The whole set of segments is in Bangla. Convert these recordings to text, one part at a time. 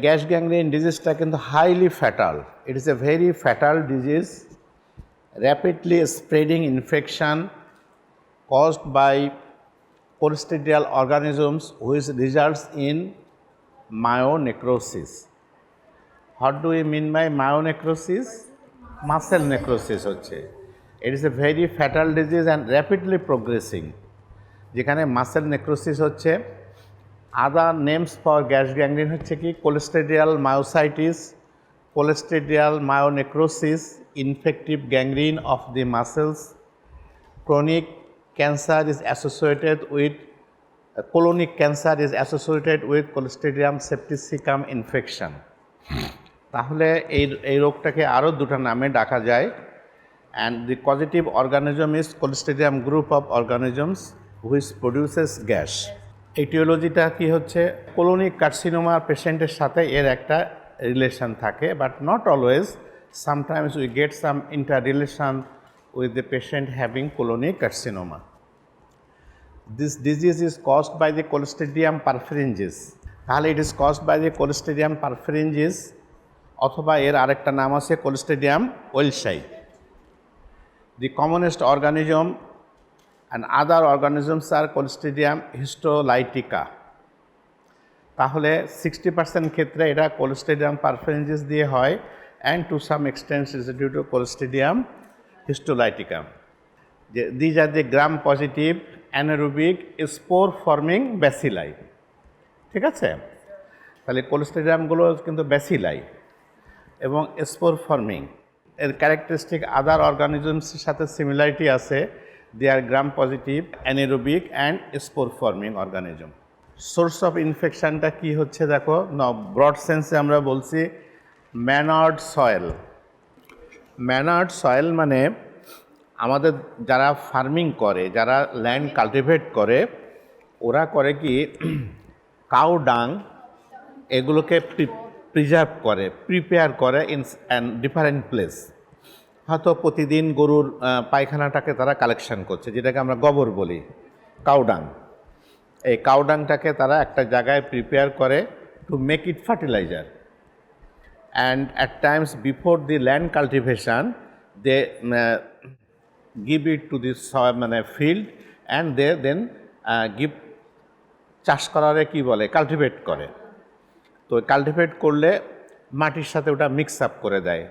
গ্যাস গ্যাংগ্রিন ডিজিজটা কিন্তু highly fatal. It is a very fatal disease, rapidly spreading infection caused by cholestetrial organisms which results in myonecrosis. What do we mean by myonecrosis? Muscle necrosis হচ্ছে। It is a very fatal disease and rapidly progressing. যেখানে মাসেল নেক্রোসিস হচ্ছে। Other names for gas gangrene হচ্ছে কি clostridial myositis, clostridial myonecrosis, infective gangrene of the muscles, chronic cancer is associated with colonic cancer is associated with Clostridium septicecum infection. তাহলে এই রোগটাকে আরও দুটো নামে ডাকা যায়, and the causative organism is Clostridium group of organisms which produces gas. এটিওলজিটা কি হচ্ছে, কোলোনিক কার্সিনোমা পেশেন্টের সাথে এর একটা রিলেশন থাকে, but not always, sometimes we get some inter relation with the patient having colonic carcinoma. This disease is caused by the Clostridium perfringens. তাহলে it is caused by the Clostridium perfringens অথবা এর আরেকটা নাম আছে Clostridium welshi. The commonest organism and other organisms are Clostridium histolytica. তাহলে 60% ক্ষেত্রে এটা Clostridium perfringens দিয়ে হয়, and to some extent is due to Clostridium histolytica. These are the gram-positive anaerobic spore-forming bacilli. ঠিক আছে? তাহলে কোলেস্টেডিয়ামগুলো কিন্তু ব্যাসিলাই এবং স্পোর ফর্মিং। এর ক্যারেক্টারিস্টিক আদার অর্গানিজমসের সাথে সিমিলারিটি আছে। They are gram positive, anaerobic and spore forming organism. Source of ইনফেকশনটা কি হচ্ছে দেখো, ব্রড সেন্সে আমরা বলছি ম্যানার্ড সয়েল। ম্যানার্ড সয়েল মানে আমাদের যারা ফার্মিং করে, যারা ল্যান্ড কাল্টিভেট করে, ওরা করে কি কাউ ডাং এগুলোকে প্রিজার্ভ করে, প্রিপেয়ার করে ইন অ্যান ডিফারেন্ট প্লেস। হয়তো প্রতিদিন গরুর পায়খানাটাকে তারা কালেকশন করছে, যেটাকে আমরা গোবর বলি, কাউডাং। এই কাউডাংটাকে তারা একটা জায়গায় প্রিপেয়ার করে to make it fertiliser. And at times before the land cultivation, they give it to the soil, field, and they then give চাষ করারে কি বলে, কাল্টিভেট করে। তো কাল্টিভেট করলে মাটির সাথে ওটা মিক্স আপ করে দেয়।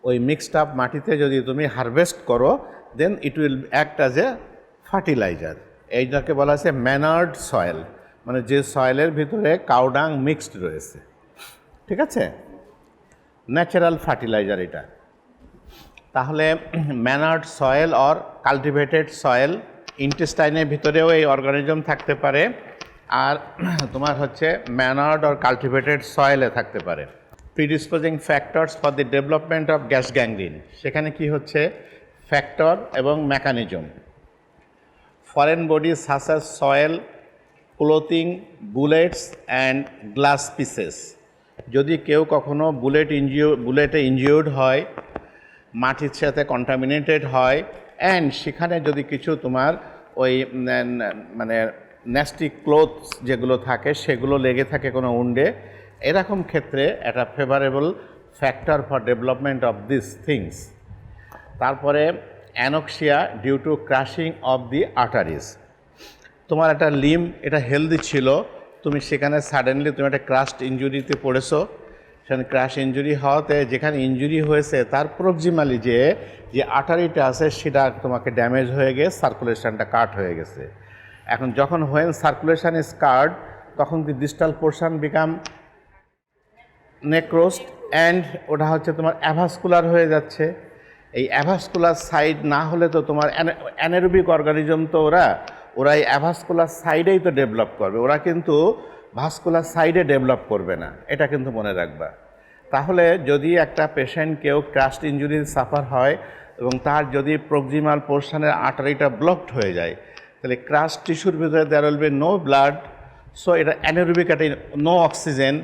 ওই মিক্সড আপ মাটিতে যদি তুমি হারভেস্ট করো, then it will act as a fertiliser. এইটাকে বলা হচ্ছে ম্যানার্ড সয়েল, মানে যে সয়েলের ভিতরে কাউডাং মিক্সড রয়েছে। ঠিক আছে, ন্যাচারাল ফার্টিলাইজার এটা। তাহলে manured soil or cultivated soil, ইন্টেস্টাইনের ভিতরেও এই অর্গানিজম থাকতে পারে, আর তোমার হচ্ছে ম্যানার্ড অর কাল্টিভেটেড সয়েলে থাকতে পারে। Predisposing factors for the development of gas gangrene, সেখানে কি হচ্ছে ফ্যাক্টর এবং mechanism. Foreign body such as soil, clothing, bullets and glass pieces. যদি কেউ কখনো বুলেটে ইনজিওর্ড হয়, মাটির সাথে কন্টামিনেটেড হয়, অ্যান্ড সেখানে যদি কিছু তোমার ওই ন্যাস্টি ক্লোথস যেগুলো থাকে সেগুলো লেগে থাকে কোনো উন্ডে, এরকম ক্ষেত্রে একটা favourable factor for development of this things. তারপরে anoxia due to crushing of the arteries. তোমার একটা লিম্ব এটা হেলদি ছিল, তুমি সেখানে সাডেনলি তুমি একটা ক্রাশড ইঞ্জুরিতে পড়েছো, সেখানে ক্রাশ ইঞ্জুরি হওয়াতে যেখানে ইঞ্জুরি হয়েছে তার প্রক্সিমালি যে আর্টারিটা আছে সেটা তোমাকে ড্যামেজ হয়ে গিয়ে সার্কুলেশনটা কাট হয়ে গেছে। এখন যখন হোয়েন সার্কুলেশন ইজ কাট, তখন কি ডিস্টাল পোর্শন বিকাম নেক্রোসড, অ্যান্ড ওটা হচ্ছে তোমার অ্যাভাসকুলার হয়ে যাচ্ছে। এই অ্যাভাসকুলার সাইড না হলে তো তোমার অ্যানারোবিক অর্গানিজম তো ওরা এই অ্যাভাসকুলার সাইডেই তো ডেভেলপ করবে, ওরা কিন্তু ভাস্কুলার সাইডে ডেভেলপ করবে না, এটা কিন্তু মনে রাখবা। তাহলে যদি একটা পেশেন্ট কেউ ক্রাশড ইঞ্জুরি সাফার হয় এবং তার যদি প্রক্সিমাল পোর্শনের আর্টারিটা ব্লকড হয়ে যায়, তাহলে ক্রাশ টিস্যুর ভিতরে there will be no blood, so এটা অ্যানারোবিক, একটা নো অক্সিজেন,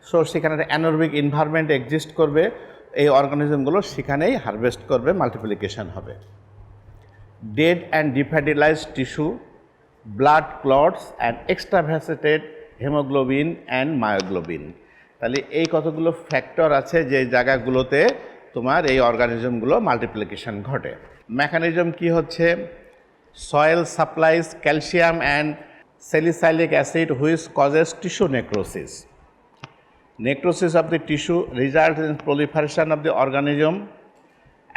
সো সেখানে একটা অ্যানারোবিক এনভায়রনমেন্ট এক্সিস্ট করবে, এই অর্গানিজমগুলো সেখানেই হারভেস্ট করবে, মাল্টিপ্লিকেশন হবে। Dead and devitalised tissue, blood clots and extravasated haemoglobin and myoglobin. তাহলে এই কতগুলো ফ্যাক্টর আছে যে জায়গাগুলোতে তোমার এই অর্গানিজমগুলো মাল্টিপ্লিকেশন ঘটে। মেকানিজম কি হচ্ছে, soil supplies calcium and salicylic acid which causes tissue necrosis. Necrosis of the tissue results in proliferation of the organism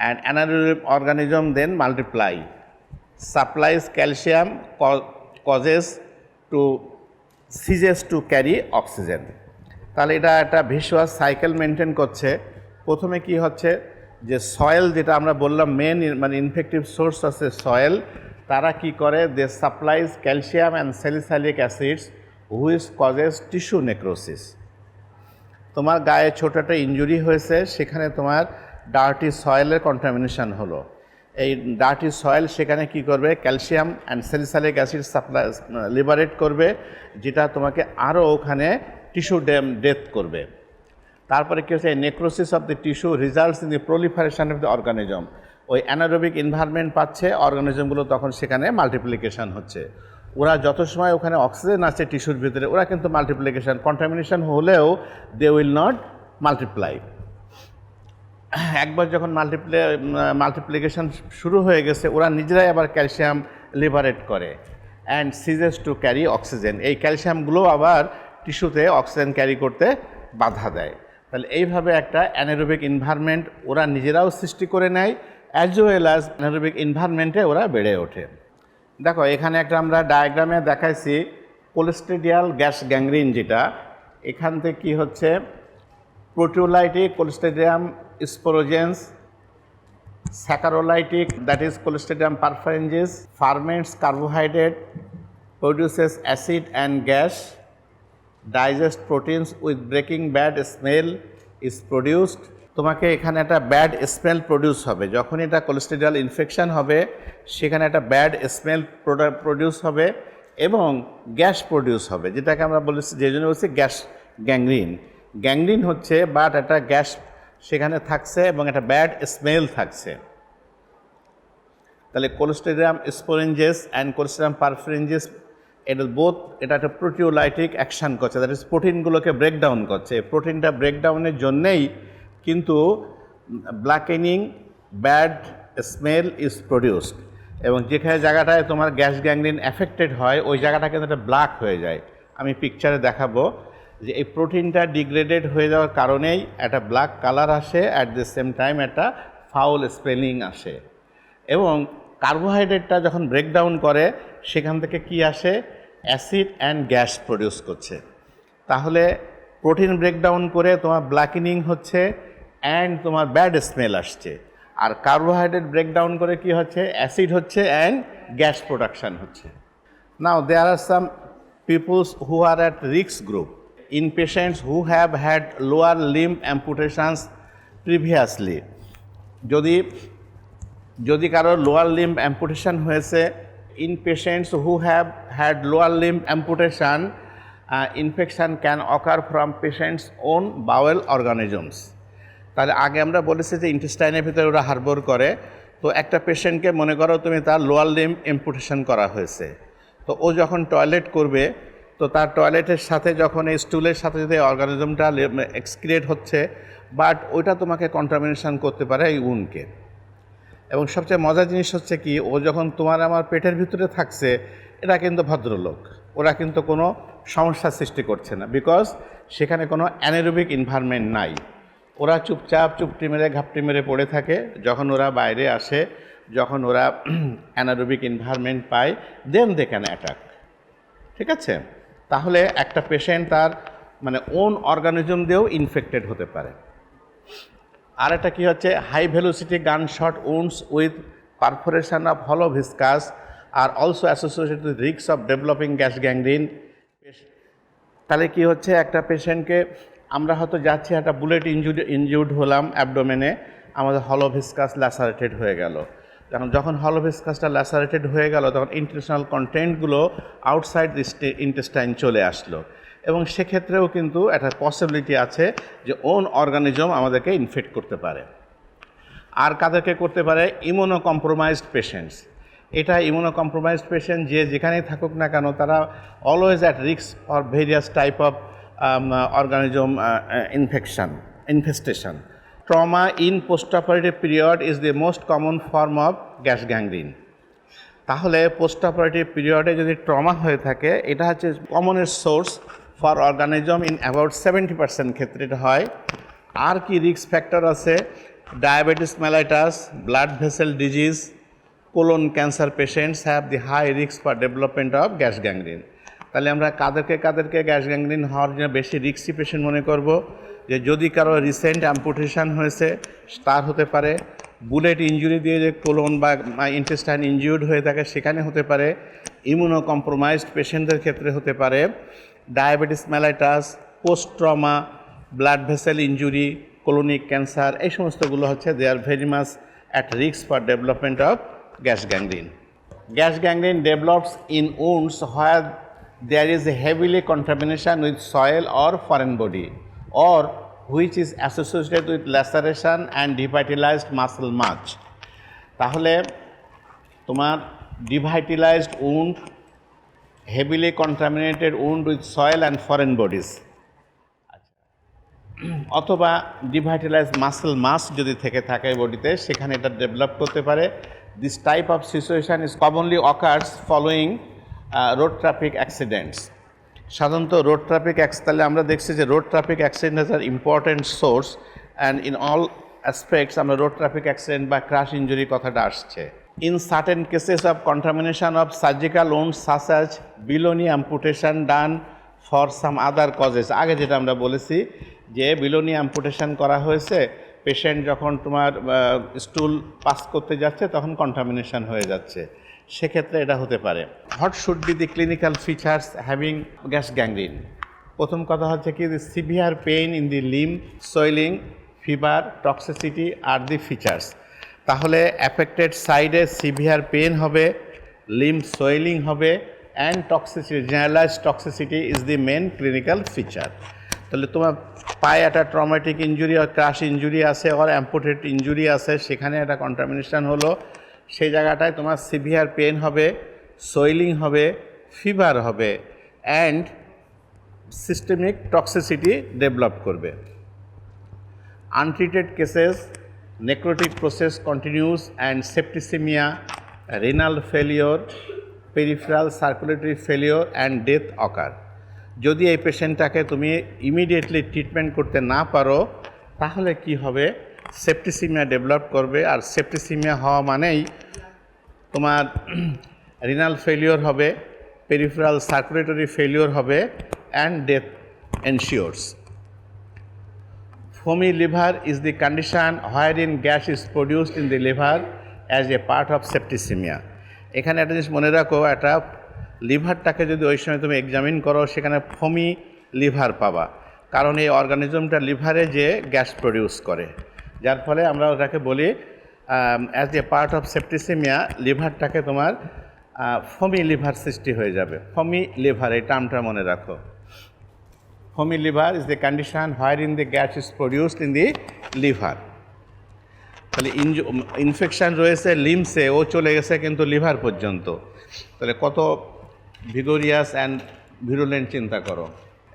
and anaerobic organism then multiply. Supplies calcium causes to ceases to carry oxygen. তাহলে এটা একটা ভিসুয়াস সাইকেল মেনটেন করছে। প্রথমে কি হচ্ছে যে সয়েল, যেটা আমরা বললাম মেন মানে ইনফেক্টিভ সোর্স আছে সয়েল, তারা কি করে, they supplies calcium and salicylic acids which causes tissue necrosis. তোমার গায়ে ছোট একটা ইনজুরি হয়েছে, সেখানে তোমার ডার্টি সয়েলের কন্টামিনেশন হলো। এই ডার্টি সয়েল সেখানে কি করবে, calcium and salicylic acid supply liberate করবে, যেটা তোমাকে আরও ওখানে টিস্যু ডেথ করবে। তারপরে কী হচ্ছে, necrosis of the tissue results in the proliferation of the organism. ওই অ্যানারোবিক এনভায়রনমেন্ট পাচ্ছে অর্গানিজমগুলো, তখন সেখানে মাল্টিপ্লিকেশন হচ্ছে। ওরা যত সময় ওখানে অক্সিজেন আছে টিস্যুর ভিতরে, ওরা কিন্তু মাল্টিপ্লিকেশন, কন্টামিনেশন হলেও দে উইল নট মাল্টিপ্লাই। একবার যখন মাল্টিপ্লিকেশন শুরু হয়ে গেছে, ওরা নিজেরাই আবার ক্যালসিয়াম লিবারেট করে অ্যান্ড সিজেস টু ক্যারি অক্সিজেন। এই ক্যালসিয়ামগুলো আবার টিস্যুতে অক্সিজেন ক্যারি করতে বাধা দেয়। তাহলে এইভাবে একটা অ্যানারোবিক এনভায়রনমেন্ট ওরা নিজেরাও সৃষ্টি করে নেয়, অ্যাজ ওয়েল অ্যাজ অ্যানারোবিক এনভায়রনমেন্টে ওরা বেড়ে ওঠে। দেখো এখানে একটা আমরা ডায়াগ্রামে দেখাইছি কোলেস্টেডিয়াল গ্যাস গ্যাংগ্রিন, যেটা এখান থেকে কী হচ্ছে, proteolytic clostridium sporogenes, saccharolytic that is clostridium perfringens, ferments carbohydrate, produces acid and gas, digest proteins with breaking bad smell is produced. তোমাকে এখানে একটা ব্যাড স্মেল প্রডিউস হবে, যখন এটা কোলেস্টেরিয়াল ইনফেকশন হবে সেখানে একটা ব্যাড স্মেল প্রডিউস হবে এবং গ্যাস প্রডিউস হবে, যেটাকে আমরা বলেছি, যে জন্য বলছি গ্যাস গ্যাংগ্রিন। গ্যাংগ্রিন হচ্ছে বাট একটা গ্যাস সেখানে থাকছে এবং একটা ব্যাড স্মেল থাকছে। তাহলে কোলেস্টেরিয়াম স্পোরেঞ্জেস অ্যান্ড কোলেস্টেরিয়াম পারফারেঞ্জেস এটা এটা একটা প্রোটিওলাইটিক অ্যাকশান করছে, দ্যাট ইজ প্রোটিনগুলোকে ব্রেকডাউন করছে। প্রোটিনটা ব্রেকডাউনের জন্যেই কিন্তু ব্ল্যাকেনিং ব্যাড স্মেল ইজ প্রডিউসড, এবং যেখানে জায়গাটায় তোমার গ্যাস গ্যাংগ্রিন এফেক্টেড হয় ওই জায়গাটা কিন্তু একটা ব্ল্যাক হয়ে যায়। আমি পিকচারে দেখাবো যে এই প্রোটিনটা ডিগ্রেডেড হয়ে যাওয়ার কারণেই একটা ব্ল্যাক কালার আসে, অ্যাট দ্য সেম টাইম একটা ফাউল স্মেলিং আসে। এবং কার্বোহাইড্রেটটা যখন ব্রেকডাউন করে সেখান থেকে কি আসে, অ্যাসিড অ্যান্ড গ্যাস প্রডিউস করছে। তাহলে প্রোটিন ব্রেকডাউন করে তোমার ব্ল্যাকেনিং হচ্ছে অ্যান্ড তোমার ব্যাড স্মেল আসছে, আর কার্বোহাইড্রেট ব্রেকডাউন করে কি হচ্ছে, অ্যাসিড হচ্ছে অ্যান্ড গ্যাস প্রোডাকশান হচ্ছে। Now there are some peoples who are at risk group in patients who have had lower limb amputations previously. যদি কারো লোয়ার লিম্ব অ্যাম্পুটেশন হয়েছে, in patients who have had lower limb amputation infection can occur from patients own bowel organisms. তাহলে আগে আমরা বলেছি যে ইন্টেস্টাইনের ভিতরে ওরা হারবোর করে। তো একটা পেশেন্টকে মনে করো তুমি তার লোয়ার লিম্ব অ্যাম্পুটেশন করা হয়েছে, তো ও যখন টয়লেট করবে, তো তার টয়লেটের সাথে যখন এই স্টুলের সাথে যদি অর্গানিজমটা এক্সক্রিয়েট হচ্ছে, বাট ওইটা তোমাকে কন্টামিনেশন করতে পারে এই উনকে। এবং সবচেয়ে মজার জিনিস হচ্ছে কি, ও যখন তোমার আমার পেটের ভিতরে থাকছে, এটা কিন্তু ভদ্রলোক, ওরা কিন্তু কোনো সমস্যা সৃষ্টি করছে না, বিকজ সেখানে কোনো অ্যানারোবিক এনভায়রনমেন্ট নাই। ওরা চুপচাপ চুপটি মেরে ঘাপটি মেরে পড়ে থাকে। যখন ওরা বাইরে আসে, যখন ওরা অ্যানারোবিক এনভায়রনমেন্ট পায়, দেন দে ক্যান অ্যাটাক। ঠিক আছে, তাহলে একটা পেশেন্ট তার মানে ওন অর্গানিজম দিয়েও ইনফেক্টেড হতে পারে। আর একটা কী হচ্ছে, high velocity gun shot wounds with perforation of hollow viscus are also associated with risk of developing gas gangrene. তাহলে কি হচ্ছে, একটা পেশেন্টকে আমরা হয়তো যাচ্ছি, একটা বুলেট ইনজুর্ড হলাম অ্যাবডোমেনে, আমাদের হলো ভিসকাস ল্যাসারেটেড হয়ে গেল। যখন হলো ভিসকাসটা ল্যাসারেটেড হয়ে গেল, তখন ইন্টেস্টিনাল কন্টেন্টগুলো আউটসাইড ইন্টেস্টাইন চলে আসলো, এবং সেক্ষেত্রেও কিন্তু একটা পসিবিলিটি আছে যে ওন অর্গানিজম আমাদেরকে ইনফেক্ট করতে পারে। আর কাদেরকে করতে পারে, ইমিউনো কম্প্রোমাইজড পেশেন্টস। এটা ইমিউনো কম্প্রোমাইজড পেশেন্ট যে যেখানেই থাকুক না কেন, তারা always at risk for various type of organism infestation. Trauma in postoperative period is the most common form of gas gangrene. তাহলে পোস্ট অপারেটিভ পিরিয়ডে যদি ট্রমা হয়ে থাকে, এটা হচ্ছে কমনের source for organism in about 70% ক্ষেত্রে এটা হয়। আর কি রিস্ক ফ্যাক্টর আছে? Diabetes mellitus, blood vessel disease, colon cancer patients have the high risk for development of gas gangrene. তাহলে আমরা কাদেরকে গ্যাস গ্যাংগ্রিন হওয়ার জন্য বেশি রিস্কি পেশেন্ট মনে করব? যে যদি কারো রিসেন্ট অ্যাম্পুটেশন হয়েছে তার হতে পারে, বুলেট ইঞ্জুরি দিয়ে যে কোলন বা ইন্টেস্টাইন ইনজিউর্ড হয়ে থাকে সেখানে হতে পারে, ইমিউনো কম্প্রোমাইজড পেশেন্টদের ক্ষেত্রে হতে পারে, diabetes mellitus, post trauma, blood vessel injury, colonic cancer, এই সমস্তগুলো হচ্ছে they are very much at risk for development of gas gangrene. Gas gangrene develops in wounds where there is a heavily contamination with soil or foreign body, or which is associated with laceration and devitalized muscle mass. তাহলে তোমার devitalized wound, heavily contaminated wound with soil and foreign bodies, অথবা devitalized muscle mass যদি থেকে থাকে বডিতে, সেখানে এটা ডেভেলপ করতে পারে। This type of situation is commonly occurs following road traffic accidents. সাধারণত রোড ট্রাফিক তাহলে আমরা দেখছি যে road traffic accident is are important source, and in all aspects আমরা রোড ট্রাফিক অ্যাক্সিডেন্ট বা ক্রাশ ইঞ্জুরি কথাটা আসছে। In certain cases of contamination of surgical wounds such as below knee amputation done for some other causes, আগে যেটা আমরা বলেছি যে বিলোনি অ্যাম্পুটেশন করা হয়েছে, পেশেন্ট যখন তোমার স্টুল পাস করতে যাচ্ছে তখন কন্টামিনেশন হয়ে যাচ্ছে, সেক্ষেত্রে এটা হতে পারে। What should be the clinical features having gas gangrene? প্রথম কথা হচ্ছে কি, the severe pain in the limb, swelling, fever, toxicity are the features. তাহলে অ্যাফেক্টেড সাইডে সিভিয়ার পেইন হবে, লিম সোয়েলিং হবে, and toxicity, generalised toxicity is the main clinical feature. তাহলে তোমার পায়ে একটা ট্রমাটিক ইঞ্জুরি আর ক্রাশ ইঞ্জুরি আছে, আর অ্যাম্পুটেড ইঞ্জুরি আছে, সেখানে একটা কন্টামিনেশন হলো, সেই জায়গাটায় তোমার সিভিয়ার পেন হবে, সোয়েলিং হবে, ফিভার হবে, অ্যান্ড সিস্টেমিক টক্সিসিটি ডেভেলপ করবে। Untreated cases, necrotic process continues and septicaemia, renal failure, peripheral circulatory failure and death occur. যদি এই পেশেন্টটাকে তুমি ইমিডিয়েটলি ট্রিটমেন্ট করতে না পারো, তাহলে কি হবে? সেপ্টিসিমিয়া ডেভেলপ করবে, আর সেপ্টিসিমিয়া হওয়া মানেই তোমার রিনাল ফেলিওর হবে, পেরিফেরাল সার্কুলেটরি ফেলিওর হবে, and death ensures. Foamy liver is the condition wherein gas is produced in the liver as a part of septicemia. এখানে একটা জিনিস মনে রাখো, একটা লিভারটাকে যদি ওই সময় তুমি এক্সামিন করো, সেখানে ফমি লিভার পাবা, কারণ এই অর্গানিজমটা লিভারে যে গ্যাস প্রডিউস করে, যার ফলে আমরা ওটাকে বলি as a part of septicaemia, লিভারটাকে তোমার ফমি লিভার সৃষ্টি হয়ে যাবে। ফমি লিভার, এই টার্মটা মনে রাখো। Foamy liver is the condition wherein the gas is produced in the liver. তাহলে ইনফেকশন রয়েছে লিমসে, ও চলে গেছে কিন্তু লিভার পর্যন্ত, তাহলে কত ভিগোরিয়াস অ্যান্ড ভিরুলেন্ট চিন্তা করো।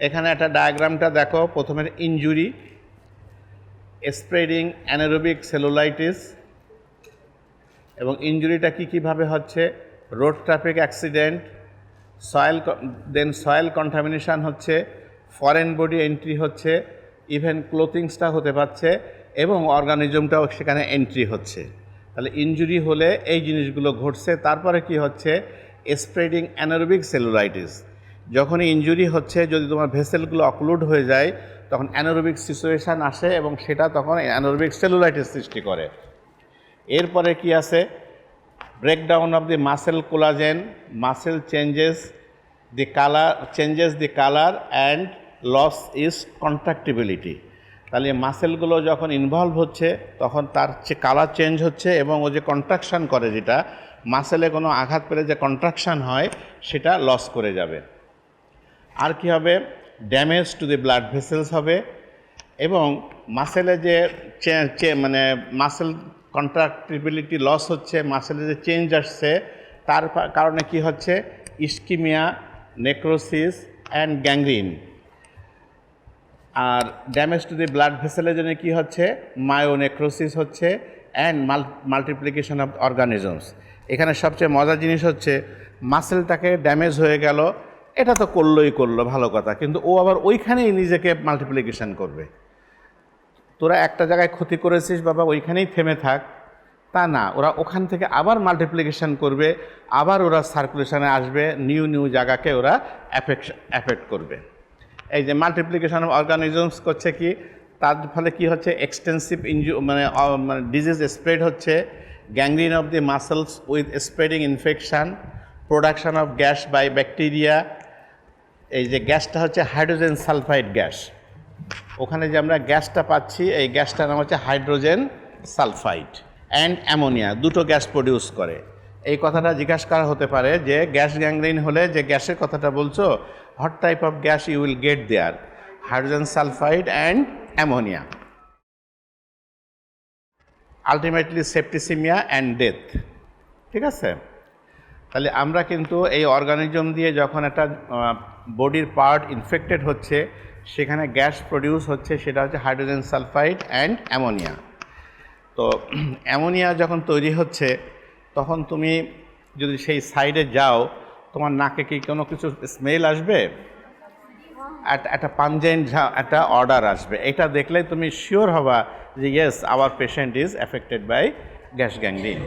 এখানে একটা ডায়াগ্রামটা দেখো, প্রথমে ইনজুরি, স্প্রেডিং অ্যানারোবিক সেলুলাইটিস, এবং ইনজুরিটা কীভাবে হচ্ছে? Road traffic accident, soil contamination হচ্ছে, ফরেন বডি এন্ট্রি হচ্ছে, ইভেন ক্লোথিংসটা হতে পারছে, এবং অর্গানিজমটাও সেখানে এন্ট্রি হচ্ছে। তাহলে ইনজুরি হলে এই জিনিসগুলো ঘটছে। তারপরে কি হচ্ছে? Spreading anaerobic cellulitis. যখনই ইনজুরি হচ্ছে, যদি তোমার ভেসেলগুলো অক্লুড হয়ে যায়, তখন অ্যানারোবিক সিচুয়েশান আসে, এবং সেটা তখন অ্যানারোবিক সেলুলাইটিস সৃষ্টি করে। এরপরে কি আছে? Breakdown of the muscle collagen, muscle changes the colour and loss is contractibility. তাহলে মাসেলগুলো যখন ইনভলভ হচ্ছে, তখন তার কালার চেঞ্জ হচ্ছে, এবং ও যে কন্ট্রাকশান করে, যেটা মাসেলে কোনো আঘাত পেলে যে কন্ট্রাকশান হয়, সেটা লস করে যাবে। আর কি হবে? Damage to the blood vessels হবে, এবং মাসেলে যে মানে মাসেল কন্ট্রাক্টিবিলিটি লস হচ্ছে, মাসেলে যে চেঞ্জ আসছে, তার কারণে কি হচ্ছে? Ischaemia, necrosis and gangrene. আর ড্যামেজ টু দি ব্লাড ভেসেলের জন্য কী হচ্ছে, মায়োনেক্রোসিস হচ্ছে অ্যান্ড মাল্টিপ্লিকেশন অফ অর্গানিজমস। এখানে সবচেয়ে মজার জিনিস হচ্ছে মাসেলটাকে ড্যামেজ হয়ে গেল, এটা তো করলো ভালো কথা, কিন্তু ও আবার ওইখানেই নিজেকে মাল্টিপ্লিকেশন করবে। তোরা একটা জায়গায় ক্ষতি করেছিস বাবা, ওইখানেই থেমে থাক, তা না, ওরা ওখান থেকে আবার মাল্টিপ্লিকেশন করবে, আবার ওরা সার্কুলেশনে আসবে, নিউ জায়গাকে ওরা অ্যাফেক্ট করবে। এই যে মাল্টিপ্লিকেশন অফ অর্গানিজমস করছে কি, তার ফলে কি হচ্ছে, এক্সটেন্সিভ মানে ডিজিজ স্প্রেড হচ্ছে, gangrene of the muscles with spreading infection, production of gas by bacteria. এই যে গ্যাসটা হচ্ছে হাইড্রোজেন সালফাইড গ্যাস, ওখানে যে আমরা গ্যাসটা পাচ্ছি এই গ্যাসটার নাম হচ্ছে হাইড্রোজেন সালফাইড অ্যান্ড অ্যামোনিয়া, দুটো গ্যাস প্রডিউস করে। এই কথাটা জিজ্ঞাসা করা হতে পারে যে গ্যাস গ্যাংগ্রিন হলে যে গ্যাসের কথাটা বলছো, what type of gas you will get there, hydrogen sulphide and ammonia, ultimately septicaemia and death. ঠিক আছে, তাহলে আমরা কিন্তু এই অর্গানিজম দিয়ে যখন একটা বডির পার্ট ইনফেক্টেড হচ্ছে, সেখানে গ্যাস প্রডিউস হচ্ছে, সেটা হচ্ছে হাইড্রোজেন সালফাইড অ্যান্ড অ্যামোনিয়া। তো অ্যামোনিয়া যখন তৈরি হচ্ছে, তখন তুমি যদি সেই সাইডে যাও, তোমার নাকে কি কোনো কিছু স্মেল আসবে, একটা পাঞ্জেন্ট একটা অর্ডার আসবে, এটা দেখলে তুমি শিওর হবা যে yes our patient is affected by gas gangrene.